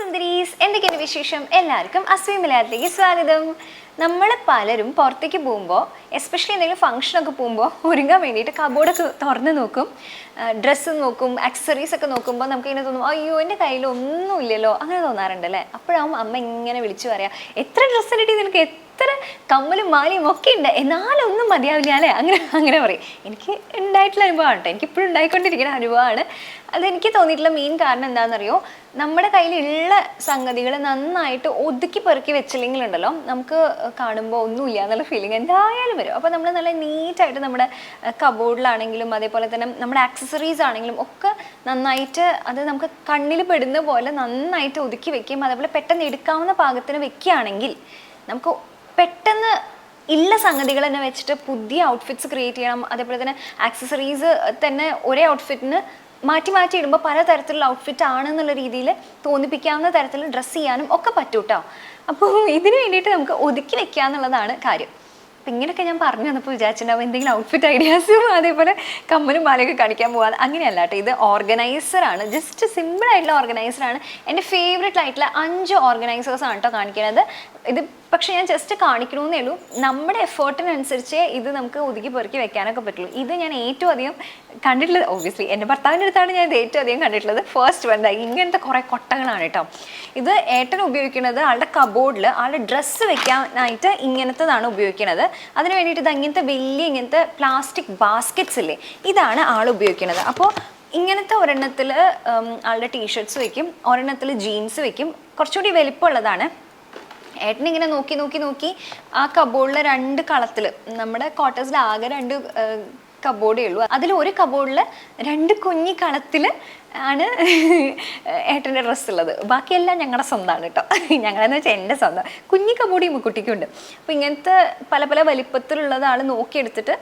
സുന്ദരീസ്, എന്തൊക്കെയാണ് വിശേഷം? എല്ലാവർക്കും അസ്വി മലയാളത്തിലേക്ക് സ്വാഗതം. നമ്മൾ പലരും പുറത്തേക്ക് പോകുമ്പോൾ, എസ്പെഷ്യലി എന്തെങ്കിലും ഫംഗ്ഷനൊക്കെ പോകുമ്പോൾ ഒരുങ്ങാൻ വേണ്ടിയിട്ട് കബോർഡൊക്കെ തുറന്ന് നോക്കും, ഡ്രസ്സ് നോക്കും, ആക്സസറീസ് ഒക്കെ നോക്കുമ്പോൾ നമുക്ക് ഇങ്ങനെ തോന്നും, അയ്യോ എൻ്റെ കയ്യിൽ ഒന്നുമില്ലല്ലോ, അങ്ങനെ തോന്നാറുണ്ടല്ലേ? അപ്പോഴാവും അമ്മ ഇങ്ങനെ വിളിച്ചു പറയാം, എത്ര ഡ്രസ്സ് കിട്ടി നിനക്ക്, എത്ര കമ്മലും മാലയും ഒക്കെ ഉണ്ട്, എന്നാലും ഒന്നും മതിയാവില്ല അല്ലേ? അങ്ങനെ പറയും. എനിക്ക് ഉണ്ടായിട്ടുള്ള അനുഭവമാണ് കേട്ടോ, എനിക്കിപ്പോഴും ഉണ്ടായിക്കൊണ്ടിരിക്കുന്ന അനുഭവമാണ്. അതെനിക്ക് തോന്നിയിട്ടുള്ള മെയിൻ കാരണം എന്താണെന്നറിയോ, നമ്മുടെ കയ്യിലുള്ള സംഗതികൾ നന്നായിട്ട് ഒതുക്കി പെറുക്കി വെച്ചില്ലെങ്കിലുണ്ടല്ലോ, നമുക്ക് കാണുമ്പോൾ ഒന്നുമില്ല എന്നുള്ള ഫീലിംഗ് എന്തായാലും വരും. അപ്പോൾ നമ്മൾ നല്ല നീറ്റായിട്ട് നമ്മുടെ കബോർഡിലാണെങ്കിലും അതേപോലെ തന്നെ നമ്മുടെ ആക്സസറീസ് ആണെങ്കിലും ഒക്കെ നന്നായിട്ട് അത് നമുക്ക് കണ്ണിൽ പെടുന്ന പോലെ നന്നായിട്ട് ഒതുക്കി വെക്കുകയും അതേപോലെ പെട്ടെന്ന് എടുക്കാവുന്ന പാകത്തിന് വെക്കുകയാണെങ്കിൽ നമുക്ക് പെട്ടെന്ന് ഉള്ള സംഗതികൾ തന്നെ വെച്ചിട്ട് പുതിയ ഔട്ട്ഫിറ്റ്സ് ക്രിയേറ്റ് ചെയ്യണം. അതേപോലെ തന്നെ ആക്സസറീസ് തന്നെ ഒരേ ഔട്ട്ഫിറ്റിന് മാറ്റി മാറ്റി ഇടുമ്പോൾ പലതരത്തിലുള്ള ഔട്ട്ഫിറ്റ് ആണെന്നുള്ള രീതിയിൽ തോന്നിപ്പിക്കാവുന്ന തരത്തിൽ ഡ്രസ്സ് ചെയ്യാനും ഒക്കെ പറ്റും കേട്ടോ. അപ്പോൾ ഇതിന് വേണ്ടിയിട്ട് നമുക്ക് ഒതുക്കി വെക്കുക എന്നുള്ളതാണ് കാര്യം. അപ്പം ഇങ്ങനെയൊക്കെ ഞാൻ പറഞ്ഞു വന്നപ്പോൾ വിചാരിച്ചിട്ടുണ്ടാവും എന്തെങ്കിലും ഔട്ട്ഫിറ്റ് ഐഡിയാസും അതേപോലെ കമ്മലും മാലയൊക്കെ കാണിക്കാൻ പോകാതെ. അങ്ങനെയല്ല കേട്ടോ, ഇത് ഓർഗനൈസറാണ്, ജസ്റ്റ് സിമ്പിളായിട്ടുള്ള ഓർഗനൈസറാണ്. എൻ്റെ ഫേവറേറ്റ് ആയിട്ടുള്ള 5 ഓർഗനൈസേഴ്സാണ് കേട്ടോ കാണിക്കുന്നത്. ഇത് പക്ഷേ ഞാൻ ജസ്റ്റ് കാണിക്കണമെന്നേ ഉള്ളൂ. നമ്മുടെ എഫേർട്ടിനനുസരിച്ച് ഇത് നമുക്ക് ഒതുക്കി പെറുക്കി വെക്കാനൊക്കെ പറ്റുള്ളൂ. ഇത് ഞാൻ ഏറ്റവും അധികം കണ്ടിട്ടുള്ളത്, ഒബ്വിയസ്ലി എൻ്റെ ഭർത്താവിൻ്റെ അടുത്താണ് ഞാൻ ഇത് ഏറ്റവും അധികം കണ്ടിട്ടുള്ളത്. ഫസ്റ്റ് വൺ ഇങ്ങനത്തെ കുറേ കൊട്ടകളാണ് കേട്ടോ. ഇത് ഏട്ടൻ ഉപയോഗിക്കുന്നത് ആളുടെ കബോർഡിൽ ആളുടെ ഡ്രസ്സ് വെക്കാനായിട്ട് ഇങ്ങനത്തതാണ് ഉപയോഗിക്കുന്നത്. അതിന് വേണ്ടിയിട്ട് ഇത് ഇങ്ങനത്തെ വലിയ ഇങ്ങനത്തെ പ്ലാസ്റ്റിക് ബാസ്ക്കറ്റ്സ് ഇല്ലേ, ഇതാണ് ആൾ ഉപയോഗിക്കുന്നത്. അപ്പോൾ ഇങ്ങനത്തെ ഒരെണ്ണത്തിൽ ആളുടെ ടീഷർട്ട്സ് വെക്കും, ഒരെണ്ണത്തിൽ ജീൻസ് വെക്കും. കുറച്ചുകൂടി വലിപ്പമുള്ളതാണ്. ഏട്ടനിങ്ങനെ നോക്കി നോക്കി നോക്കി ആ കബോർഡിലെ 2 കളത്തിൽ, നമ്മുടെ ക്വാർട്ടേഴ്സിൽ ആകെ 2 കബോർഡേ ഉള്ളൂ, അതിൽ ഒരു കബോർഡിൽ 2 കുഞ്ഞി കളത്തിൽ ആണ് ഏട്ടൻ്റെ ഡ്രസ്സ് ഉള്ളത്. ബാക്കിയെല്ലാം ഞങ്ങളുടെ സ്വന്തമാണ് കേട്ടോ. ഞങ്ങളെന്ന് വെച്ചാൽ എൻ്റെ സ്വന്തം. കുഞ്ഞി കബോർഡ് ഈ കുട്ടിക്കുണ്ട്. അപ്പോൾ ഇങ്ങനത്തെ പല പല വലിപ്പത്തിലുള്ളത് ആൾ നോക്കിയെടുത്തിട്ട്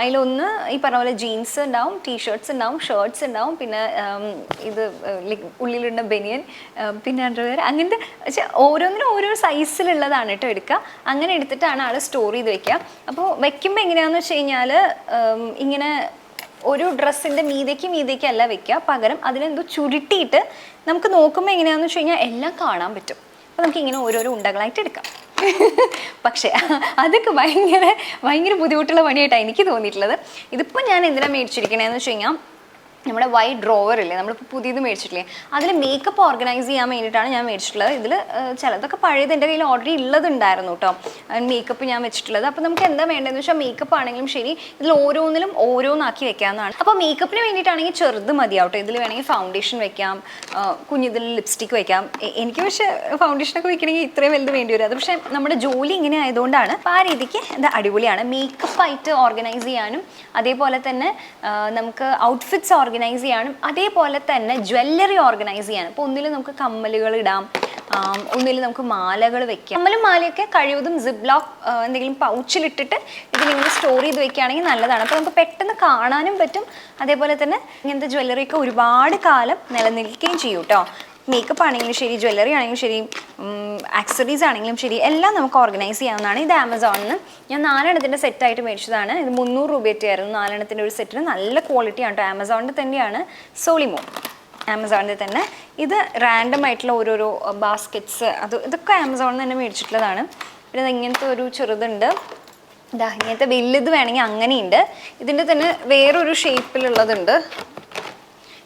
അതിലൊന്ന് ഈ പറഞ്ഞ പോലെ ജീൻസ് ഉണ്ടാവും, ടീഷർട്ട്സ് ഉണ്ടാവും, ഷർട്ട്സ് ഉണ്ടാവും, പിന്നെ ഇത് ഉള്ളിലുള്ള ബനിയൻ, പിന്നെ അണ്ടർവെയർ, അങ്ങനത്തെ ഓരോന്നിനും ഓരോ സൈസിലുള്ളതാണ് കേട്ടോ എടുക്കുക. അങ്ങനെ എടുത്തിട്ടാണ് ആൾ സ്റ്റോർ ചെയ്ത് വെക്കുക. അപ്പോൾ വെക്കുമ്പോൾ എങ്ങനെയാണെന്ന് വെച്ച് കഴിഞ്ഞാൽ ഇങ്ങനെ ഒരു ഡ്രസ്സിൻ്റെ മീതേക്ക് അല്ല വെക്കുക, പകരം അതിനെന്തോ ചുരുട്ടിയിട്ട് നമുക്ക് നോക്കുമ്പോൾ എങ്ങനെയാണെന്ന് വെച്ച് കഴിഞ്ഞാൽ എല്ലാം കാണാൻ പറ്റും. അപ്പോൾ നമുക്ക് ഇങ്ങനെ ഓരോരോ ഉണ്ടകളായിട്ട് എടുക്കാം. പക്ഷേ അതൊക്കെ ഭയങ്കര ബുദ്ധിമുട്ടുള്ള പണിയായിട്ടാണ് എനിക്ക് തോന്നിയിട്ടുള്ളത്. ഇതിപ്പോൾ ഞാൻ എന്തിനാണ് മേടിച്ചിരിക്കണേന്ന് വെച്ച് കഴിഞ്ഞാൽ, നമ്മുടെ വൈറ്റ് ഡ്രോവർ ഇല്ലേ, നമ്മളിപ്പോൾ പുതിയത് മേടിച്ചിട്ടില്ലേ, അതിൽ മേക്കപ്പ് ഓർഗനൈസ് ചെയ്യാൻ വേണ്ടിയിട്ടാണ് ഞാൻ മേടിച്ചിട്ടുള്ളത്. ഇതിൽ ചിലതൊക്കെ പഴയത് എൻ്റെ കയ്യിൽ ഓൾറെഡി ഉള്ളതുണ്ടായിരുന്നു കേട്ടോ, മേക്കപ്പ് ഞാൻ വെച്ചിട്ടുള്ളത്. അപ്പോൾ നമുക്ക് എന്താ വേണ്ടതെന്ന് വെച്ചാൽ മേക്കപ്പ് ആണെങ്കിലും ശരി, ഇതിൽ ഓരോന്നിലും ഓരോന്നാക്കി വെക്കാവുന്നതാണ്. അപ്പോൾ മേക്കപ്പിന് വേണ്ടിയിട്ടാണെങ്കിൽ ചെറുത് മതിയാവട്ടെ. ഇതിൽ വേണമെങ്കിൽ ഫൗണ്ടേഷൻ വെക്കാം, കുഞ്ഞിതിൽ ലിപ്സ്റ്റിക്ക് വെക്കാം. എനിക്ക് പക്ഷേ ഫൗണ്ടേഷനൊക്കെ വെക്കണമെങ്കിൽ ഇത്രയും വലുത് വേണ്ടി വരും. അത് പക്ഷേ നമ്മുടെ ജോലി ഇങ്ങനെ ആയതുകൊണ്ടാണ്. അപ്പോൾ ആ രീതിക്ക് ഇത് അടിപൊളിയാണ്. മേക്കപ്പായിട്ട് ഓർഗനൈസ് ചെയ്യാനും അതേപോലെ തന്നെ നമുക്ക് ഔട്ട്ഫിറ്റ്സ് ഓർഗനൈസ് ചെയ്യാനും അതേപോലെ തന്നെ ജ്വല്ലറി ഓർഗനൈസ് ചെയ്യാനും. അപ്പോൾ ഒന്നിൽ നമുക്ക് കമ്മലുകൾ ഇടാം, ഒന്നിൽ നമുക്ക് മാലകൾ വെക്കാം. കമ്മലും മാലയൊക്കെ കഴിവതും സിപ്പ് ലോക്ക് എന്തെങ്കിലും പൗച്ചിലിട്ടിട്ട് ഇതിലിങ്ങനെ സ്റ്റോർ ചെയ്ത് വെക്കുകയാണെങ്കിൽ നല്ലതാണ്. അപ്പോൾ നമുക്ക് പെട്ടെന്ന് കാണാനും പറ്റും. അതേപോലെ തന്നെ ഇങ്ങനത്തെ ജ്വല്ലറിയൊക്കെ ഒരുപാട് കാലം നിലനിൽക്കുകയും ചെയ്യും കേട്ടോ. മേക്കപ്പ് ആണെങ്കിലും ശരി, ജ്വല്ലറി ആണെങ്കിലും ശരി, ആക്സസറീസ് ആണെങ്കിലും ശരി, എല്ലാം നമുക്ക് ഓർഗനൈസ് ചെയ്യാവുന്നതാണ്. ഇത് ആമസോണിൽ നിന്ന് ഞാൻ 4 സെറ്റായിട്ട് മേടിച്ചതാണ്. ഇത് 300 രൂപയൊക്കെയായിരുന്നു 4 ഒരു സെറ്റിന്. നല്ല ക്വാളിറ്റിയാണ് കേട്ടോ. ആമസോണിൻ്റെ തന്നെയാണ്, സോളിമോ ആമസോണിൻ്റെ തന്നെ. ഇത് റാൻഡം ആയിട്ടുള്ള ഓരോരോ ബാസ്ക്കറ്റ്സ്, ഇതൊക്കെ ആമസോണിൽ തന്നെ മേടിച്ചിട്ടുള്ളതാണ്. പിന്നെ ഇങ്ങനത്തെ ഒരു ചെറുതുണ്ട്, ഇങ്ങനത്തെ വലുത് വേണമെങ്കിൽ അങ്ങനെയുണ്ട്. ഇതിൻ്റെ തന്നെ വേറൊരു ഷേപ്പിലുള്ളതുണ്ട്.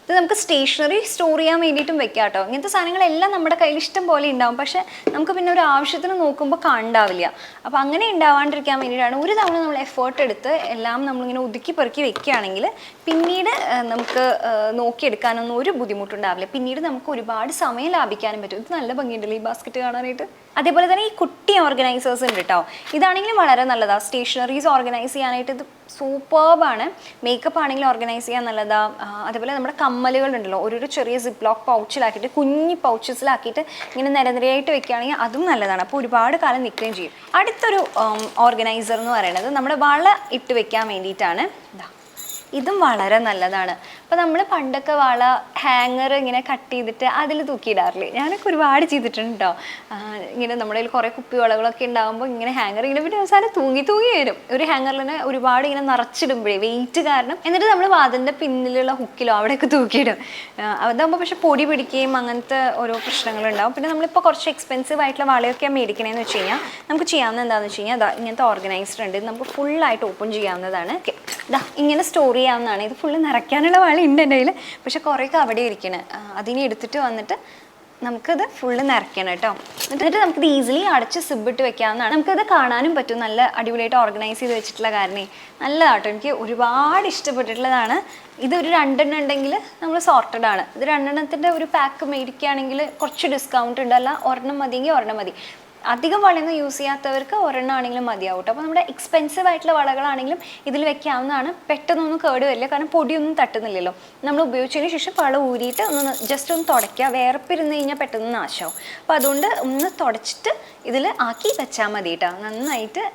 ഇത് നമുക്ക് സ്റ്റേഷനറി സ്റ്റോർ ചെയ്യാൻ വേണ്ടിയിട്ടും വെക്കാം കേട്ടോ. ഇങ്ങനത്തെ സാധനങ്ങളെല്ലാം നമ്മുടെ കയ്യിൽ ഇഷ്ടം പോലെ ഉണ്ടാവും, പക്ഷേ നമുക്ക് പിന്നെ ഒരു ആവശ്യത്തിന് നോക്കുമ്പോൾ കാണാവില്ല. അപ്പോൾ അങ്ങനെ ഉണ്ടാവാണ്ടിരിക്കാൻ വേണ്ടിയിട്ടാണ് ഒരു തവണ നമ്മൾ എഫേർട്ട് എടുത്ത് എല്ലാം നമ്മളിങ്ങനെ ഒതുക്കി പെറുക്കി വെക്കുകയാണെങ്കിൽ പിന്നീട് നമുക്ക് നോക്കിയെടുക്കാനൊന്നും ഒരു ബുദ്ധിമുട്ടുണ്ടാവില്ല. പിന്നീട് നമുക്ക് ഒരുപാട് സമയം ലാഭിക്കാനും പറ്റും. ഇത് നല്ല ഭംഗിയുണ്ടല്ലോ ഈ ബാസ്ക്കറ്റ് കാണാനായിട്ട്. അതേപോലെ തന്നെ ഈ കുട്ടി ഓർഗനൈസേഴ്സ് ഉണ്ട് കേട്ടോ. ഇതാണെങ്കിലും വളരെ നല്ലതാണ്. സ്റ്റേഷനറീസ് ഓർഗനൈസ് ചെയ്യാനായിട്ട് ഇത് സൂപ്പർബാണ്. മേക്കപ്പ് ആണെങ്കിലും ഓർഗനൈസ് ചെയ്യാൻ നല്ലതാണ്. അതേപോലെ നമ്മുടെ കമ്മലുകളുണ്ടല്ലോ, ഒരു ചെറിയ സിപ്പ് ലോക്ക് പൗച്ചിലാക്കിയിട്ട് കുഞ്ഞി പൗച്ചസിലാക്കിയിട്ട് ഇങ്ങനെ നിരനിരയായിട്ട് വെക്കുകയാണെങ്കിൽ അതും നല്ലതാണ്. അപ്പോൾ ഒരുപാട് കാലം നിൽക്കുകയും ചെയ്യും. അടുത്തൊരു ഓർഗനൈസർ എന്ന് പറയുന്നത് നമ്മുടെ വള ഇട്ട് വെക്കാൻ വേണ്ടിയിട്ടാണ്. ഇതും വളരെ നല്ലതാണ്. അപ്പോൾ നമ്മൾ പണ്ടൊക്കെ വള ഹാങ്ങർ ഇങ്ങനെ കട്ട് ചെയ്തിട്ട് അതിൽ തൂക്കിയിടാറില്ലേ? ഞാനൊക്കെ ഒരുപാട് ചെയ്തിട്ടുണ്ട് കേട്ടോ. ഇങ്ങനെ നമ്മുടെ കയ്യിൽ കുറേ കുപ്പി വളകളൊക്കെ ഉണ്ടാകുമ്പോൾ ഇങ്ങനെ ഹാങ്ങർ ഇങ്ങനെ പിന്നെ അവസാനം തൂങ്ങി വരും. ഒരു ഹാങ്ങറിൽ തന്നെ ഒരുപാട് ഇങ്ങനെ നിറച്ചിടുമ്പോഴേ വെയിറ്റ് കാരണം. എന്നിട്ട് നമ്മൾ വാതിലിൻ്റെ പിന്നിലുള്ള ഹുക്കിലോ അവിടെയൊക്കെ തൂക്കിയിടും. അതാകുമ്പോൾ പക്ഷെ പൊടി പിടിക്കുകയും അങ്ങനത്തെ ഓരോ പ്രശ്നങ്ങളുണ്ടാവും. പിന്നെ നമ്മളിപ്പോൾ കുറച്ച് എക്സ്പെൻസീവ് ആയിട്ടുള്ള വളയൊക്കെ മേടിക്കണമെന്ന് വെച്ച് കഴിഞ്ഞാൽ നമുക്ക് ചെയ്യാവുന്ന എന്താണെന്ന് വെച്ച് കഴിഞ്ഞാൽ ഇങ്ങനത്തെ ഓർഗനൈസർ ഉണ്ട്. നമുക്ക് ഫുള്ളായിട്ട് ഓപ്പൺ ചെയ്യാവുന്നതാണ്. ഇങ്ങനെ സ്റ്റോർ ചെയ്യാവുന്നതാണ്. ഇത് ഫുള്ള് നിറയ്ക്കാനുള്ള വള ഉണ്ട് എൻ്റെ കയ്യിൽ, പക്ഷെ കുറേയൊക്കെ അവിടെ ഇരിക്കണം. അതിനെ എടുത്തിട്ട് വന്നിട്ട് നമുക്കത് ഫുള്ള് നിറയ്ക്കണം കേട്ടോ. എന്നിട്ട് നമുക്കിത് ഈസിലി അടച്ച് സിബിട്ട് വെക്കാവുന്നതാണ്. നമുക്കത് കാണാനും പറ്റും. നല്ല അടിപൊളിയായിട്ട് ഓർഗനൈസ് ചെയ്ത് വെച്ചിട്ടുള്ള കാരണേ നല്ലതാട്ടോ. എനിക്ക് ഒരുപാട് ഇഷ്ടപ്പെട്ടിട്ടുള്ളതാണ്. ഇതൊരു 2 ഉണ്ടെങ്കിൽ നമ്മൾ സോർട്ടഡ് ആണ്. ഇത് 2 ഒരു പാക്ക് മേടിക്കുകയാണെങ്കിൽ കുറച്ച് ഡിസ്കൗണ്ട് ഉണ്ട്. അല്ല ഒരെണ്ണം മതിയെങ്കിൽ ഒരെണ്ണം മതി. അധികം വളയൊന്നും യൂസ് ചെയ്യാത്തവർക്ക് ഒരെണ്ണം ആണെങ്കിലും മതിയാവും കേട്ടോ. അപ്പോൾ നമ്മുടെ എക്സ്പെൻസീവ് ആയിട്ടുള്ള വളകളാണെങ്കിലും ഇതിൽ വെക്കാവുന്നതാണ്. പെട്ടെന്നൊന്നും കേട് വരില്ല, കാരണം പൊടിയൊന്നും തട്ടുന്നില്ലല്ലോ. നമ്മൾ ഉപയോഗിച്ചതിന് ശേഷം വള ഊരിയിട്ട് ജസ്റ്റ് ഒന്ന് തുടയ്ക്കുക. വേർപ്പിരുന്ന് കഴിഞ്ഞാൽ പെട്ടെന്ന് നാശമാവും. അപ്പോൾ അതുകൊണ്ട് ഒന്ന് തുടച്ചിട്ട് ഇതിൽ ആക്കി വെച്ചാൽ മതി കേട്ടോ. നന്നായിട്ട്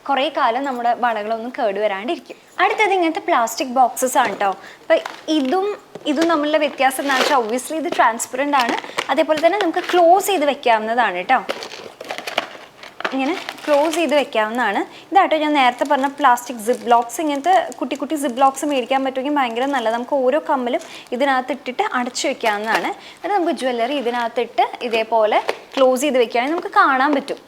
കുറേ കാലം നമ്മുടെ വളകളൊന്നും കേടുവരാണ്ടിരിക്കും. അടുത്തത് ഇങ്ങനത്തെ പ്ലാസ്റ്റിക് ബോക്സസ് ആണ് കേട്ടോ. അപ്പോൾ ഇതും തമ്മിലുള്ള വ്യത്യാസം എന്താണെന്ന് വെച്ചാൽ ഒബ്വിയസ്ലി ഇത് ട്രാൻസ്പെറൻ്റ് ആണ്. അതേപോലെ തന്നെ നമുക്ക് ക്ലോസ് ചെയ്ത് വെക്കാവുന്നതാണ് കേട്ടോ. ഇങ്ങനെ ക്ലോസ് ചെയ്ത് വെക്കാവുന്നതാണ്. ഇതാട്ടോ ഞാൻ നേരത്തെ പറഞ്ഞ പ്ലാസ്റ്റിക് സിപ്പ് ബ്ലോക്സ്. ഇങ്ങനത്തെ കുട്ടി കുട്ടി സിപ്പ് ബ്ലോക്സ് മേടിക്കാൻ പറ്റുമെങ്കിൽ ഭയങ്കര നല്ലത്. നമുക്ക് ഓരോ കമ്മലും ഇതിനകത്ത് ഇട്ടിട്ട് അടച്ചു വെക്കാവുന്നതാണ്. എന്നിട്ട് നമുക്ക് ജ്വല്ലറി ഇതിനകത്തിട്ട് ഇതേപോലെ ക്ലോസ് ചെയ്ത് വെക്കുകയാണെങ്കിൽ നമുക്ക് കാണാൻ പറ്റും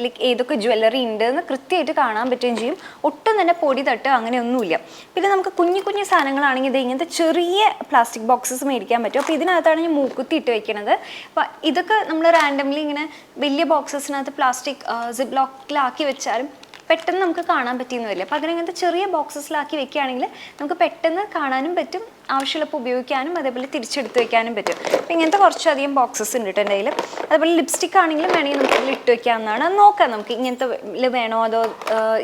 ലൈക്ക് ഏതൊക്കെ ജ്വല്ലറി ഉണ്ട് എന്ന് കൃത്യമായിട്ട് കാണാൻ പറ്റുകയും ചെയ്യും. ഒട്ടും തന്നെ പൊടി തട്ട് അങ്ങനെയൊന്നുമില്ല. പിന്നെ നമുക്ക് കുഞ്ഞു കുഞ്ഞു സാധനങ്ങളാണെങ്കിൽ ഇത് ഇങ്ങനത്തെ ചെറിയ പ്ലാസ്റ്റിക് ബോക്സസ് മേടിക്കാൻ പറ്റും. അപ്പോൾ ഇതിനകത്താണ് ഞാൻ മൂക്കുത്തി ഇട്ട് വെക്കുന്നത്. അപ്പോൾ ഇതൊക്കെ നമ്മൾ റാൻഡംലി ഇങ്ങനെ വലിയ ബോക്സസിനകത്ത് പ്ലാസ്റ്റിക് സിപ്പ് ലോക്കിലാക്കി വെച്ചാലും പെട്ടെന്ന് നമുക്ക് കാണാൻ പറ്റിയെന്ന് വരില്ല. അപ്പോൾ അതിനങ്ങനത്തെ ചെറിയ ബോക്സസിലാക്കി വെക്കുകയാണെങ്കിൽ നമുക്ക് പെട്ടെന്ന് കാണാനും പറ്റും, ആവശ്യമുള്ളപ്പോൾ ഉപയോഗിക്കാനും അതേപോലെ തിരിച്ചെടുത്ത് വെക്കാനും പറ്റും. അപ്പോൾ ഇങ്ങനത്തെ കുറച്ചധികം ബോക്സസ് ഉണ്ട് എൻ്റെ കയ്യിൽ. അതുപോലെ ലിപ്സ്റ്റിക് ആണെങ്കിലും വേണമെങ്കിൽ നമുക്ക് ഇതിൽ ഇട്ട് വെക്കാവുന്നതാണ്. അത് നോക്കാം, നമുക്ക് ഇങ്ങനത്തെ വേണോ അതോ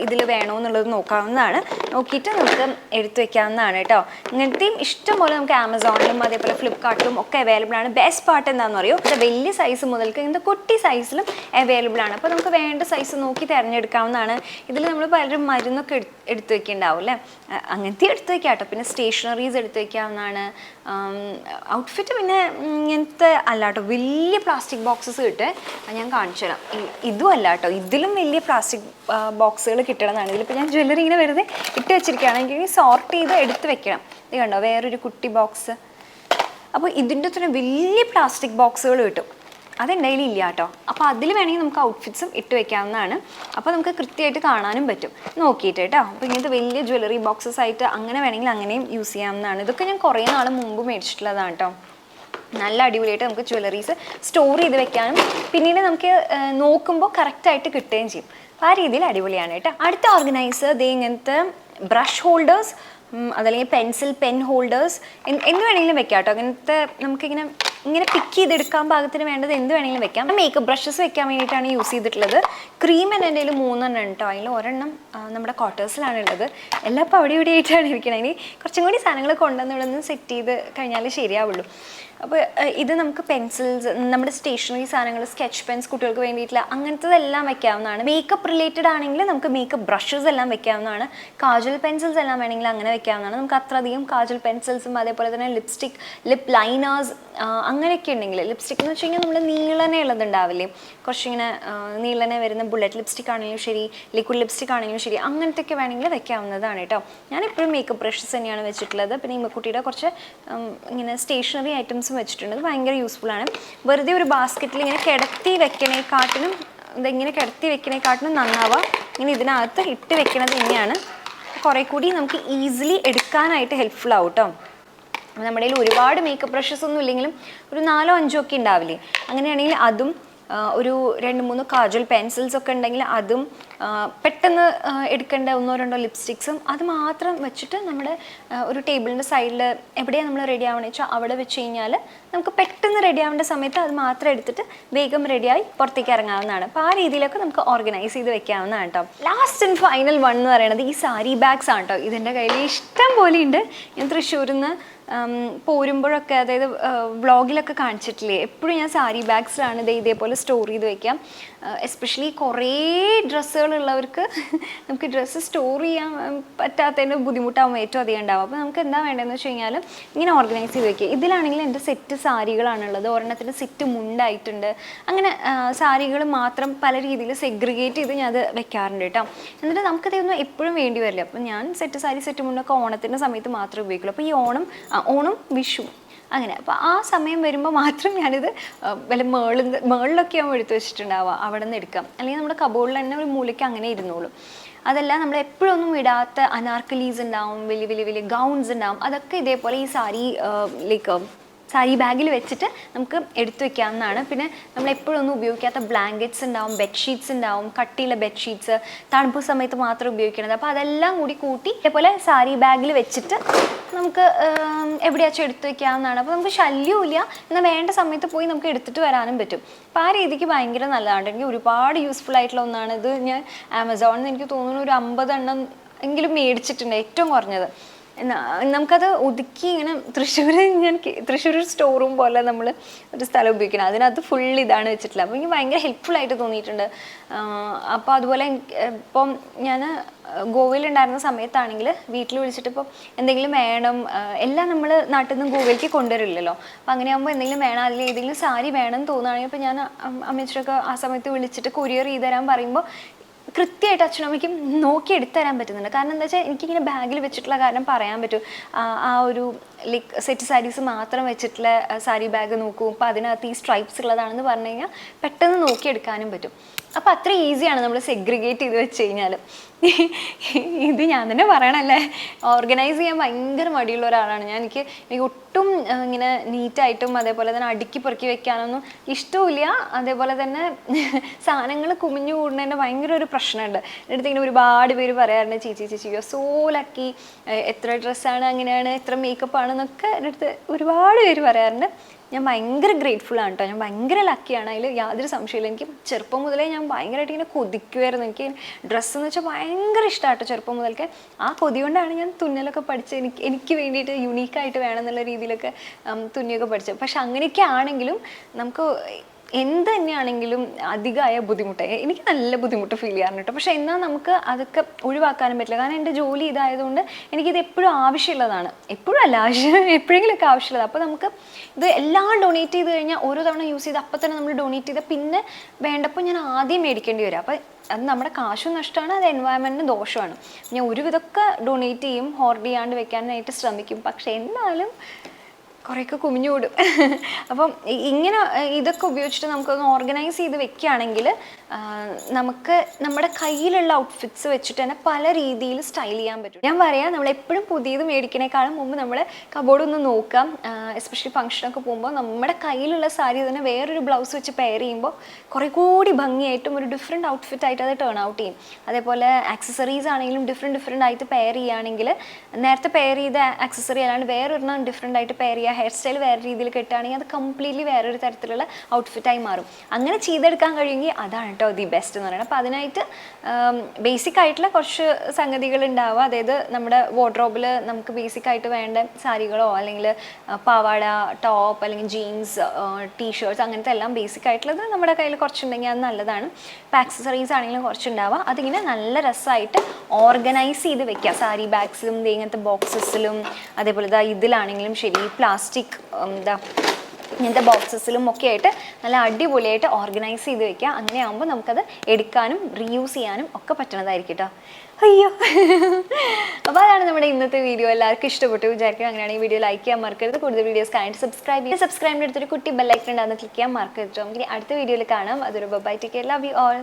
ഇതിൽ വേണോ എന്നുള്ളത് നോക്കാവുന്നതാണ്. നോക്കിയിട്ട് നമുക്ക് എടുത്ത് വെക്കാവുന്നതാണ് കേട്ടോ. ഇങ്ങനത്തെയും ഇഷ്ടംപോലെ നമുക്ക് ആമസോണിലും അതേപോലെ ഫ്ലിപ്കാർട്ടിലും ഒക്കെ അവൈലബിൾ ആണ്. ബെസ്റ്റ് പാർട്ട് എന്താണെന്ന് അറിയോ, ഇത് വലിയ സൈസ് മുതൽക്ക് ഇങ്ങനത്തെ കുട്ടി സൈസിലും അവൈലബിൾ ആണ്. അപ്പോൾ നമുക്ക് വേണ്ട സൈസ് നോക്കി തിരഞ്ഞെടുക്കാവുന്നതാണ്. ഇതിൽ നമ്മൾ പലരും മരുന്നൊക്കെ എടുത്ത് വെക്കുന്നുണ്ടാവും അല്ലേ, അങ്ങനത്തെ എടുത്ത് വെക്കാം കേട്ടോ. പിന്നെ സ്റ്റേഷനറീസ് എടുത്ത് വെക്കാവുന്നതാണ്. ഔട്ട്ഫിറ്റ് പിന്നെ ഇങ്ങനത്തെ അല്ല കേട്ടോ, വലിയ പ്ലാസ്റ്റിക് ബോക്സസ് കിട്ടും. ഞാൻ കാണിച്ചു തരാം. ഇതും അല്ല കേട്ടോ, ഇതിലും വലിയ പ്ലാസ്റ്റിക് ബോക്സുകൾ കിട്ടണമെന്നാണ്. ഇതിലിപ്പോൾ ഞാൻ ജ്വല്ലറി ഇങ്ങനെ വെറുതെ ഇട്ട് വെച്ചിരിക്കുകയാണെങ്കിൽ സോർട്ട് ചെയ്ത് എടുത്ത് വെക്കണം. ഇത് കണ്ടോ, വേറൊരു കുട്ടി ബോക്സ്. അപ്പോൾ ഇതിൻ്റെ തന്നെ വലിയ പ്ലാസ്റ്റിക് ബോക്സുകൾ കിട്ടും. അതെന്തായാലും ഇല്ല കേട്ടോ. അപ്പോൾ അതിൽ വേണമെങ്കിൽ നമുക്ക് ഔട്ട്ഫിറ്റ്സും ഇട്ട് വെക്കാവുന്നതാണ്. അപ്പോൾ നമുക്ക് കൃത്യമായിട്ട് കാണാനും പറ്റും നോക്കിയിട്ട് കേട്ടോ. അപ്പോൾ ഇങ്ങനത്തെ വലിയ ജ്വല്ലറി ബോക്സസ് ആയിട്ട് അങ്ങനെ വേണമെങ്കിൽ അങ്ങനെയും യൂസ് ചെയ്യാവുന്നതാണ്. ഇതൊക്കെ ഞാൻ കുറേ നാൾ മുമ്പ് മേടിച്ചിട്ടുള്ളതാണ് കേട്ടോ. നല്ല അടിപൊളിയായിട്ട് നമുക്ക് ജ്വല്ലറീസ് സ്റ്റോർ ചെയ്ത് വെക്കാനും പിന്നീട് നമുക്ക് നോക്കുമ്പോൾ കറക്റ്റായിട്ട് കിട്ടുകയും ചെയ്യും. അപ്പോൾ ആ രീതിയിൽ അടിപൊളിയാണ് കേട്ടോ. അടുത്ത ഓർഗനൈസർ ദേ ഇങ്ങനത്തെ ബ്രഷ് ഹോൾഡേഴ്സ്, അതല്ലെങ്കിൽ പെൻ ഹോൾഡേഴ്സ് എന്ത് വേണമെങ്കിലും വെക്കാം കേട്ടോ. അങ്ങനത്തെ നമുക്കിങ്ങനെ പിക്ക് ചെയ്തെടുക്കാൻ പാകത്തിന് വേണ്ടത് എന്ത് വേണമെങ്കിലും വെക്കാം. മേക്കപ്പ് ബ്രഷസ് വെക്കാൻ വേണ്ടിയിട്ടാണ് യൂസ് ചെയ്തിട്ടുള്ളത്. ക്രീം എൻ്റെ കയ്യിൽ 3 എണ്ണം കേട്ടോ. അതിൽ ഒരെണ്ണം നമ്മുടെ ക്വാർട്ടേഴ്സിലാണ് ഉള്ളത്. എല്ലാം ഇപ്പോൾ അവിടെ ഇവിടെ ആയിട്ടാണ് ഇരിക്കുന്നത്. ഇനി കുറച്ചും കൂടി സാധനങ്ങൾ കൊണ്ടുവന്ന് ഇവിടെ നിന്ന് സെറ്റ് ചെയ്ത് കഴിഞ്ഞാൽ ശരിയാവുള്ളൂ. അപ്പോൾ ഇത് നമുക്ക് പെൻസിൽസ്, നമ്മുടെ സ്റ്റേഷനറി സാധനങ്ങൾ, സ്കെച്ച് പെൻസ് കുട്ടികൾക്ക് വേണ്ടിയിട്ടുള്ള അങ്ങനത്തതെല്ലാം വെക്കാവുന്നതാണ്. മേക്കപ്പ് റിലേറ്റഡ് ആണെങ്കിൽ നമുക്ക് മേക്കപ്പ് ബ്രഷസ് എല്ലാം വെക്കാവുന്നതാണ്. കാജൽ പെൻസിൽസ് എല്ലാം വേണമെങ്കിൽ അങ്ങനെ വെക്കാവുന്നതാണ്. നമുക്ക് അത്രയധികം കാജൽ പെൻസിൽസും അതേപോലെ തന്നെ ലിപ്സ്റ്റിക്, ലിപ്പ് ലൈനേഴ്സ് അങ്ങനെയൊക്കെ ഉണ്ടെങ്കിൽ, ലിപ്സ്റ്റിക് എന്ന് വെച്ച് കഴിഞ്ഞാൽ നമ്മൾ നീളനെ ഉള്ളതുണ്ടാവില്ലേ, കുറച്ചിങ്ങനെ നീളനെ വരുന്ന ബുള്ളറ്റ് ലിപ്സ്റ്റിക് ആണെങ്കിലും ശരി, ലിക്വിഡ് ലിപ്സ്റ്റിക് ആണെങ്കിലും ശരി, അങ്ങനത്തെയൊക്കെ വേണമെങ്കിൽ വെക്കാവുന്നതാണ് കേട്ടോ. ഞാനിപ്പോഴും മേക്കപ്പ് ബ്രഷസ് തന്നെയാണ് വെച്ചിട്ടുള്ളത്. പിന്നെ ഈ കുട്ടിയുടെ കുറച്ച് ഇങ്ങനെ സ്റ്റേഷനറി ഐറ്റംസ് വെച്ചിട്ടുണ്ട്. അത് ഭയങ്കര യൂസ്ഫുൾ ആണ്. വെറുതെ ഒരു ബാസ്ക്കറ്റിൽ ഇങ്ങനെ കിടത്തി വെക്കണേക്കാട്ടിനും ഇതെങ്ങനെ കിടത്തി വെക്കണേക്കാട്ടിനും നന്നാവുക ഇങ്ങനെ ഇതിനകത്ത് ഇട്ട് വെക്കണത് തന്നെയാണ് കുറേ കൂടി നമുക്ക് ഈസിലി എടുക്കാനായിട്ട് ഹെൽപ്ഫുൾ ആവും കേട്ടോ. നമ്മുടെ കയ്യിൽ ഒരുപാട് മേക്കപ്പ് ബ്രഷസ് ഒന്നും ഇല്ലെങ്കിലും ഒരു 4 5 ഒക്കെ ഉണ്ടാവില്ലേ, അങ്ങനെയാണെങ്കിൽ അതും ഒരു 2-3 കാജൽ പെൻസിൽസ് ഒക്കെ ഉണ്ടെങ്കിൽ അതും പെട്ടെന്ന് എടുക്കേണ്ട 1 2 ലിപ്സ്റ്റിക്സും അത് മാത്രം വെച്ചിട്ട് നമ്മുടെ ഒരു ടേബിളിൻ്റെ സൈഡിൽ എവിടെയാണ് നമ്മൾ റെഡി ആവണമെന്ന് വെച്ചാൽ അവിടെ വെച്ച് കഴിഞ്ഞാൽ നമുക്ക് പെട്ടെന്ന് റെഡി ആവേണ്ട സമയത്ത് അത് മാത്രം എടുത്തിട്ട് വേഗം റെഡിയായി പുറത്തേക്ക് ഇറങ്ങാവുന്നതാണ്. അപ്പോൾ ആ രീതിയിലൊക്കെ നമുക്ക് ഓർഗനൈസ് ചെയ്ത് വെക്കാവുന്നതാണ് കേട്ടോ. ലാസ്റ്റ് ആൻഡ് ഫൈനൽ വൺ എന്ന് പറയുന്നത് ഈ സാരി ബാഗ്സ് ആണ് കേട്ടോ. ഇതിൻ്റെ കയ്യിൽ ഇഷ്ടം പോലെ ഉണ്ട്. ഞാൻ തൃശ്ശൂരിൽ നിന്ന് പോരുമ്പോഴൊക്കെ, അതായത് വ്ളോഗിലൊക്കെ കാണിച്ചിട്ടില്ലേ, എപ്പോഴും ഞാൻ സാരി ബാഗ്സിലാണ് ഇതേപോലെ സ്റ്റോർ ചെയ്ത് വെക്കാം. എസ്പെഷ്യലി കുറേ ഡ്രസ്സുകളുള്ളവർക്ക് നമുക്ക് ഡ്രസ്സ് സ്റ്റോർ ചെയ്യാൻ പറ്റാത്തതിൻ്റെ ബുദ്ധിമുട്ടാകുമ്പോൾ ഏറ്റവും അധികം ഉണ്ടാവും. അപ്പോൾ നമുക്ക് എന്താ വേണ്ടതെന്ന് വെച്ച് കഴിഞ്ഞാൽ ഇങ്ങനെ ഓർഗനൈസ് ചെയ്ത് വെക്കുക. ഇതിലാണെങ്കിൽ എൻ്റെ സെറ്റ് സാരികളാണുള്ളത്, ഒരെണ്ണത്തിൻ്റെ സെറ്റ് മുണ്ടായിട്ടുണ്ട്. അങ്ങനെ സാരികൾ മാത്രം പല രീതിയിൽ സെഗ്രിഗേറ്റ് ചെയ്ത് ഞാൻ അത് വെക്കാറുണ്ട് കേട്ടോ. എന്നിട്ട് നമുക്കതൊന്നും എപ്പോഴും വേണ്ടി വരില്ല. അപ്പം ഞാൻ സെറ്റ് സാരി സെറ്റ് മുണ്ടൊക്കെ ഓണത്തിൻ്റെ സമയത്ത് മാത്രമേ ഉപയോഗിക്കുള്ളൂ. അപ്പോൾ ഈ ഓണം വിഷു അങ്ങനെ, അപ്പോൾ ആ സമയം വരുമ്പോൾ മാത്രം ഞാനിത് വല്ല മേളിലൊക്കെ ആകുമ്പോൾ എടുത്ത് വെച്ചിട്ടുണ്ടാവുക, അവിടെ നിന്ന് എടുക്കാം. അല്ലെങ്കിൽ നമ്മുടെ കബോർഡിൽ തന്നെ ഒരു മൂലയ്ക്ക് അങ്ങനെ ഇരുന്നോളും. അതല്ല, നമ്മൾ എപ്പോഴൊന്നും ഇടാത്ത അനാർക്കലീസ് ഉണ്ടാവും, വലിയ ഗൗൺസ് ഉണ്ടാവും. അതൊക്കെ ഇതേപോലെ ഈ സാരി ബാഗിൽ വെച്ചിട്ട് നമുക്ക് എടുത്തു വെക്കാവുന്നതാണ്. പിന്നെ നമ്മൾ എപ്പോഴൊന്നും ഉപയോഗിക്കാത്ത ബ്ലാങ്കറ്റ്സ് ഉണ്ടാവും, ബെഡ്ഷീറ്റ്സ് ഉണ്ടാവും, കട്ടിയുള്ള ബെഡ്ഷീറ്റ്സ്, തണുപ്പ് സമയത്ത് മാത്രം ഉപയോഗിക്കുന്നത്. അപ്പോൾ അതെല്ലാം കൂട്ടി ഇതേപോലെ സാരി ബാഗിൽ വെച്ചിട്ട് നമുക്ക് എവിടെയാச்சுം എടുത്തു വെക്കാവുന്നതാണ്. അപ്പോൾ നമുക്ക് ശല്യമില്ല, എന്നാൽ വേണ്ട സമയത്ത് പോയി നമുക്ക് എടുത്തിട്ട് വരാനും പറ്റും. അപ്പോൾ ആ രീതിക്ക് ഭയങ്കര നല്ലതാണ്. എനിക്ക് ഒരുപാട് യൂസ്ഫുൾ ആയിട്ടുള്ള ഒന്നാണ് ഇത്. ഞാൻ ആമസോണിൽ നിന്ന് എനിക്ക് തോന്നുന്നു ഒരു 50 എണ്ണം എങ്കിലും മേടിച്ചിട്ടുണ്ട്, ഏറ്റവും കുറഞ്ഞത്. നമുക്കത് ഒതുക്കി ഇങ്ങനെ തൃശ്ശൂർ സ്റ്റോർ റൂം പോലെ നമ്മൾ ഒരു സ്ഥലം ഉപയോഗിക്കണം, അതിനകത്ത് ഫുൾ ഇതാണ് വെച്ചിട്ടില്ല. അപ്പോൾ എനിക്ക് ഭയങ്കര ഹെൽപ്ഫുള്ളായിട്ട് തോന്നിയിട്ടുണ്ട്. അപ്പോൾ അതുപോലെ ഇപ്പം ഞാൻ ഗോവയിലുണ്ടായിരുന്ന സമയത്താണെങ്കിൽ വീട്ടിൽ വിളിച്ചിട്ട് ഇപ്പോൾ എന്തെങ്കിലും വേണം, എല്ലാം നമ്മൾ നാട്ടിൽ നിന്ന് ഗോവയിലേക്ക് കൊണ്ടുവരില്ലല്ലോ. അപ്പോൾ അങ്ങനെയാകുമ്പോൾ എന്തെങ്കിലും വേണം, അതിൽ ഏതെങ്കിലും സാരി വേണം എന്ന് തോന്നുകയാണെങ്കിൽ ഇപ്പോൾ ഞാൻ അമ്മച്ചിയൊക്കെ ആ സമയത്ത് വിളിച്ചിട്ട് കൊറിയർ ചെയ്ത് തരാൻ പറയുമ്പോൾ കൃത്യമായിട്ട് അച്ഛനും അമ്മയ്ക്കും നോക്കി എടുത്തു തരാൻ പറ്റുന്നുണ്ട്. കാരണം എന്താ വെച്ചാൽ എനിക്കിങ്ങനെ ബാഗിൽ വെച്ചിട്ടുള്ള കാരണം പറയാൻ പറ്റും. ആ ഒരു സെറ്റ് സാരീസ് മാത്രം വെച്ചിട്ടുള്ള സാരി ബാഗ് നോക്കൂ, അപ്പോൾ അതിനകത്ത് ഈ സ്ട്രൈപ്സ് ഉള്ളതാണെന്ന് പറഞ്ഞു കഴിഞ്ഞാൽ പെട്ടെന്ന് നോക്കിയെടുക്കാനും പറ്റും. അപ്പോൾ അത്ര ഈസിയാണ് നമ്മൾ സെഗ്രിഗേറ്റ് ചെയ്ത് വെച്ച് കഴിഞ്ഞാൽ. ഇത് ഞാൻ തന്നെ പറയണല്ലേ, ഓർഗനൈസ് ചെയ്യാൻ ഭയങ്കര മടിയുള്ള ഒരാളാണ് ഞാൻ. എനിക്ക് ഒട്ടും ഇങ്ങനെ നീറ്റായിട്ടും അതേപോലെ തന്നെ അടുക്കി പെറുക്കി വെക്കാനൊന്നും ഇഷ്ടമില്ല. അതേപോലെ തന്നെ സാധനങ്ങൾ കുമിഞ്ഞു കൂടുന്നതിൻ്റെ ഭയങ്കര ഒരു പ്രശ്നമുണ്ട്. എൻ്റെ അടുത്ത് ഇങ്ങനെ ഒരുപാട് പേര് പറയാറുണ്ട്, ചേച്ചി യോ സോ ലക്കി, എത്ര ഡ്രസ്സാണ്, അങ്ങനെയാണ്, എത്ര മേക്കപ്പ് ആണെന്നൊക്കെ എൻ്റെ അടുത്ത് ഒരുപാട് പേര് പറയാറുണ്ട്. ഞാൻ ഭയങ്കര ഗ്രേറ്റ്ഫുള്ളാണ് കേട്ടോ, ഞാൻ ഭയങ്കര ലക്കിയാണ്, അതിൽ യാതൊരു സംശയമില്ല. എനിക്ക് ചെറുപ്പം മുതലേ ഞാൻ ഭയങ്കരമായിട്ട് ഇങ്ങനെ കൊതിക്കുമായിരുന്നു. എനിക്ക് ഡ്രസ്സ് എന്ന് വെച്ചാൽ ഭയങ്കര ഇഷ്ടമാട്ടോ ചെറുപ്പം മുതൽക്ക്. ആ കൊതി കൊണ്ടാണ് ഞാൻ തുന്നലൊക്കെ പഠിച്ച് എനിക്ക് വേണ്ടിയിട്ട് യുണീക്കായിട്ട് വേണം എന്നുള്ള രീതിയിലൊക്കെ തുന്നിയൊക്കെ പഠിച്ചത്. പക്ഷെ അങ്ങനെയൊക്കെ ആണെങ്കിലും നമുക്ക് എന്ത് തന്നെയാണെങ്കിലും അധികമായ ബുദ്ധിമുട്ടായി എനിക്ക് നല്ല ബുദ്ധിമുട്ട് ഫീൽ ചെയ്യാറുണ്ട് കേട്ടോ. പക്ഷെ എന്നാൽ നമുക്ക് അതൊക്കെ ഒഴിവാക്കാനും പറ്റില്ല. കാരണം എൻ്റെ ജോലി ഇതായതുകൊണ്ട് എനിക്കിത് എപ്പോഴും ആവശ്യമുള്ളതാണ്. എപ്പോഴും അല്ല, എപ്പോഴെങ്കിലുമൊക്കെ ആവശ്യമുള്ളത്. അപ്പോൾ നമുക്ക് ഇത് എല്ലാം ഡൊണേറ്റ് ചെയ്ത് കഴിഞ്ഞാൽ ഓരോ തവണ യൂസ് ചെയ്ത് അപ്പം തന്നെ നമ്മൾ ഡൊണേറ്റ് ചെയ്താൽ പിന്നെ വേണ്ടപ്പോൾ ഞാൻ ആദ്യം മേടിക്കേണ്ടി വരും. അപ്പോൾ അത് നമ്മുടെ കാശും നഷ്ടമാണ്, അത് എൻവയറമെൻറ്റിന് ദോഷമാണ്. ഞാൻ ഒരുവിധമൊക്കെ ഡൊണേറ്റ് ചെയ്യും, ഹോർഡ് ചെയ്യാണ്ട് വെക്കാനായിട്ട് ശ്രമിക്കും. പക്ഷെ എന്നാലും കുറേയൊക്കെ കുമിഞ്ഞുകൂടും. അപ്പം ഇങ്ങനെ ഇതൊക്കെ ഉപയോഗിച്ചിട്ട് നമുക്കൊന്ന് ഓർഗനൈസ് ചെയ്ത് വെക്കുകയാണെങ്കിൽ നമുക്ക് നമ്മുടെ കയ്യിലുള്ള ഔട്ട്ഫിറ്റ്സ് വെച്ചിട്ട് തന്നെ പല രീതിയിൽ സ്റ്റൈൽ ചെയ്യാൻ പറ്റും. ഞാൻ പറയാം, നമ്മളെപ്പോഴും പുതിയത് മേടിക്കണേക്കാളും മുമ്പ് നമ്മൾ കബോർഡ് ഒന്ന് നോക്കാം. എസ്പെഷ്യലി ഫംഗ്ഷനൊക്കെ പോകുമ്പോൾ നമ്മുടെ കയ്യിലുള്ള സാരി തന്നെ വേറൊരു ബ്ലൗസ് വെച്ച് പെയർ ചെയ്യുമ്പോൾ കുറേ കൂടി ഭംഗിയായിട്ടും ഒരു ഡിഫറെൻറ്റ് ഔട്ട്ഫിറ്റായിട്ട് അത് ടേൺ ഔട്ട് ചെയ്യും. അതേപോലെ ആക്സസറീസ് ആണെങ്കിലും ഡിഫറെൻ്റ് ആയിട്ട് പെയർ ചെയ്യുകയാണെങ്കിൽ, നേരത്തെ പെയർ ചെയ്ത ആക്സസറി അല്ലാണ്ട് വേറൊരെണ്ണം ഡിഫറെൻ്റ് ആയിട്ട് പെയർ ചെയ്യുക, ഹെയർ സ്റ്റൈൽ വേറെ രീതിയിൽ കിട്ടുകയാണെങ്കിൽ അത് കംപ്ലീറ്റ്ലി വേറൊരു തരത്തിലുള്ള ഔട്ട്ഫിറ്റായി മാറും. അങ്ങനെ ചെയ്തെടുക്കാൻ കഴിയുമെങ്കിൽ അതാണ് കേട്ടോ ദി ബെസ്റ്റ് എന്ന് പറയുന്നത്. അപ്പോൾ അതിനായിട്ട് ബേസിക് ആയിട്ടുള്ള കുറച്ച് സംഗതികൾ ഉണ്ടാവുക. അതായത് നമ്മുടെ വാർഡ്രോബിൽ നമുക്ക് ബേസിക് ആയിട്ട് വേണ്ട സാരികളോ അല്ലെങ്കിൽ പാവാട, ടോപ്പ്, അല്ലെങ്കിൽ ജീൻസ്, ടീഷർട്ട്സ്, അങ്ങനത്തെ എല്ലാം ബേസിക് ആയിട്ടുള്ളത് നമ്മുടെ കയ്യിൽ കുറച്ചുണ്ടെങ്കിൽ അത് നല്ലതാണ്. ഇപ്പോൾ ആക്സസറീസ് ആണെങ്കിലും കുറച്ചുണ്ടാവുക. അതിങ്ങനെ നല്ല രസമായിട്ട് ഓർഗനൈസ് ചെയ്ത് വെക്കുക. സാരി ബാഗ്സിലും ഇങ്ങനത്തെ ബോക്സസിലും, അതേപോലെ ഇതിലാണെങ്കിലും ശരി, പ്ലാസ്റ്റിക് ഇങ്ങനത്തെ ബോക്സസിലും ഒക്കെ ആയിട്ട് നല്ല അടിപൊളിയായിട്ട് ഓർഗനൈസ് ചെയ്ത് വെക്കുക. അങ്ങനെ ആകുമ്പോൾ നമുക്കത് എടുക്കാനും റീയൂസ് ചെയ്യാനും ഒക്കെ പറ്റുന്നതായിരിക്കും കേട്ടോ. അയ്യോ, അപ്പോൾ അതാണ് നമ്മുടെ ഇന്നത്തെ വീഡിയോ. എല്ലാവർക്കും ഇഷ്ടപ്പെട്ടു വിചാരിക്കും. അങ്ങനെയാണെങ്കിൽ വീഡിയോ ലൈക്ക് ചെയ്യാൻ മറക്കരുത്. കൂടുതൽ വീഡിയോസ് കാണാനായിട്ട് സബ്സ്ക്രൈബിൻ്റെ അടുത്തൊരു കുട്ടി ബെല്ലൈക്കൺ ഉണ്ടാകുന്ന ക്ലിക്ക് ചെയ്യാൻ മറക്കരുത്. നമുക്ക് അടുത്ത വീഡിയോയിൽ കാണാം. അതൊരു bye, take care, love you all.